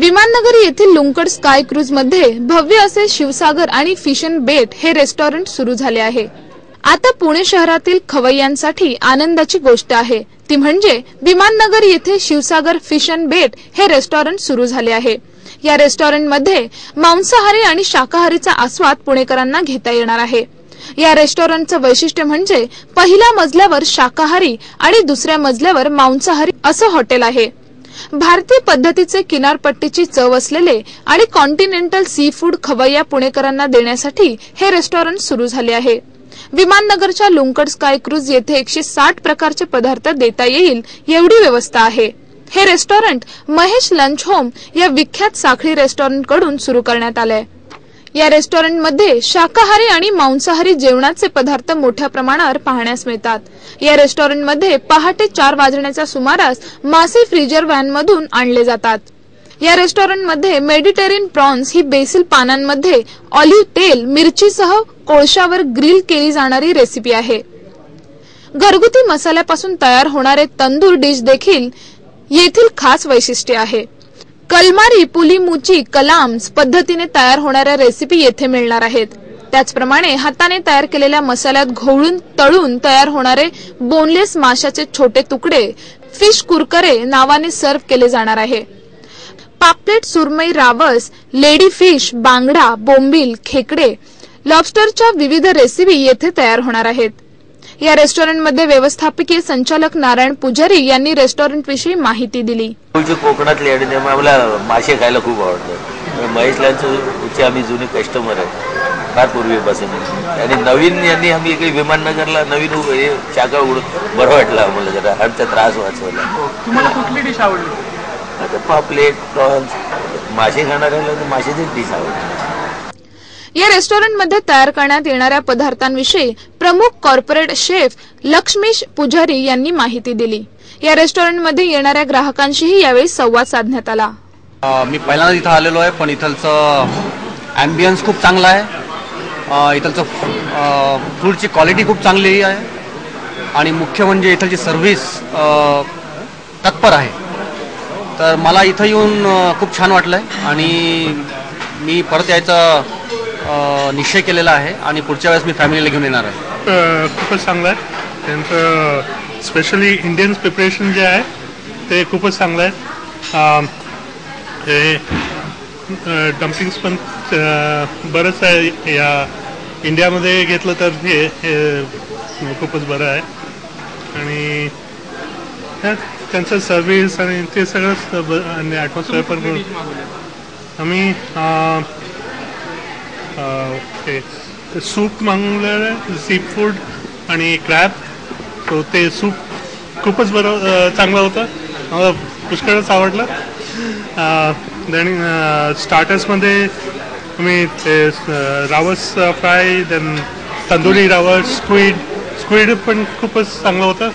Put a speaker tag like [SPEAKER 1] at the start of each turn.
[SPEAKER 1] विमाननगर येथील Lunkad sky cruise मध्ये भव्य असे शिवसागर आणि फिश अँड बेट हे रेस्टॉरंट सुरू झाले आहे। आता पुणे शहरातील खवय्यांसाठी आनंदाची गोष्ट आहे ती म्हणजे विमाननगर येथे शिवसागर फिश अँड बेट हे रेस्टॉरंट सुरू झाले आहे। या रेस्टॉरंट मध्ये मांसाहारी आणि शाकाहारीचा आस्वाद पुणेकरांना घेता येणार आहे। या रेस्टॉरंटचं वैशिष्ट्य म्हणजे पहिल्या मजल्यावर शाकाहारी आणि दुसऱ्या मजल्यावर मांसाहारी असं हॉटेल आहे। भारतीय पद्धतीचे किनारपट्टीची चव असलेले आणि कॉन्टिनेंटल सी फूड खवय्या पुणेकरांना देण्यासाठी हे रेस्टॉरंट सुरू झाले आहे। विमाननगरच्या लुंकड स्काय क्रूज येथे 160 प्रकारचे पदार्थ देता येईल एवढी व्यवस्था आहे। हे रेस्टॉरंट महेश लंच होम या विख्यात साखळी रेस्टॉरंट कडून सुरू करण्यात आले। या रेस्टॉरंट मध्ये शाकाहारी आणि मांसाहारी जेवणाचे पदार्थ मोठ्या प्रमाणावर पाहण्यास मिळतात। या रेस्टॉरंट मध्ये पहाटे 4 वाजण्याच्या सुमारास मासे फ्रीजर व्हॅन मधून आणले जातात। या रेस्टॉरंट मध्ये मेडिटेरियन प्रॉन्स ही बेसिल पानांमध्ये ऑलिव्ह तेल मिरचीसह कोळशावर ग्रिल केली जाणारी रेसिपी आहे। घरगुती मसाल्यापासून तयार होणारे तंदूर डिश देखील येथील खास वैशिष्ट्य आहे। कलमारी पुलीमुची कलाम्स पद्धतीने तयार होणाऱ्या रेसिपी येथे मिळणार आहेत। त्याचप्रमाणे हाताने तयार केलेल्या मसाल्यात घोळून तळून तयार होणारे बोनलेस माशाचे छोटे तुकडे फिश कुरकरे नावाने सर्व्ह केले जाणार आहे। पापलेट, सुरमई, रावस, लेडी फिश, बांगडा, बोंबील, खेकडे, लॉबस्टरच्या विविध रेसिपी येथे तयार होणार आहेत। या रेस्टॉरंट मध्ये व्यवस्थापकीय संचालक नारायण पुजारी यांनी रेस्टॉरंट विषयी माहिती दिली।
[SPEAKER 2] कोकणातले आणि मला मासे खायला खूप आवडतात। महेश लंचचे आम्ही जुने कस्टमर आहे फार पूर्वीपासून आणि नवीन यांनी आम्ही काही विमाननगरला नवीन शाखा उघडून बरं वाटलं आम्हाला जरा आमचा त्रास वाचवला।
[SPEAKER 3] तुम्हाला कुठली डिश आवडली?
[SPEAKER 2] आता पापलेट, प्रॉन्स, मासे खाणाऱ्याला माशाचीच डिश आवडली।
[SPEAKER 1] या रेस्टॉरंट मध्ये तयार करण्यात येणाऱ्या पदार्थांविषयी प्रमुख कॉर्पोरेट शेफ लक्ष्मीश पुजारी यांनी माहिती दिली। या रेस्टॉरंट मध्ये येणाऱ्या ग्राहकांशीही यावेळी संवाद साधण्यात आला।
[SPEAKER 4] मी पहिल्यांदा इथं आलेलो आहे पण इथलचं ॲम्बियन्स खूप चांगला आहे। इथलचं फूडची क्वालिटी खूप चांगली आहे आणि मुख्य म्हणजे इथलची सर्व्हिस तत्पर आहे। तर मला इथं येऊन खूप छान वाटलंय आणि मी परत यायचं निश्चय केलेला आहे आणि पुढच्या वेळेस मी फॅमिलीला घेऊन येणार आहे।
[SPEAKER 3] खूपच चांगलं आहे त्यांचं स्पेशली इंडियन प्रिपरेशन जे आहे ते खूपच चांगलं आहे। हे डम्पिंग्स पण बरंच आहे या इंडियामध्ये घेतलं तर हे खूपच बरं आहे आणि त्यांचं सर्व्हिस आणि ते सगळंच आणि ॲटमॉस्फिअर पण आम्ही सूप मागवलेलं सी फूड आणि क्रॅब सो ते सूप खूपच बरं चांगलं होतं मला पुष्कळच आवडलं। आणि स्टार्टर्समध्ये मी ते रावस फ्राय देन तंदुरी रावस स्क्विड पण खूपच चांगलं होतं।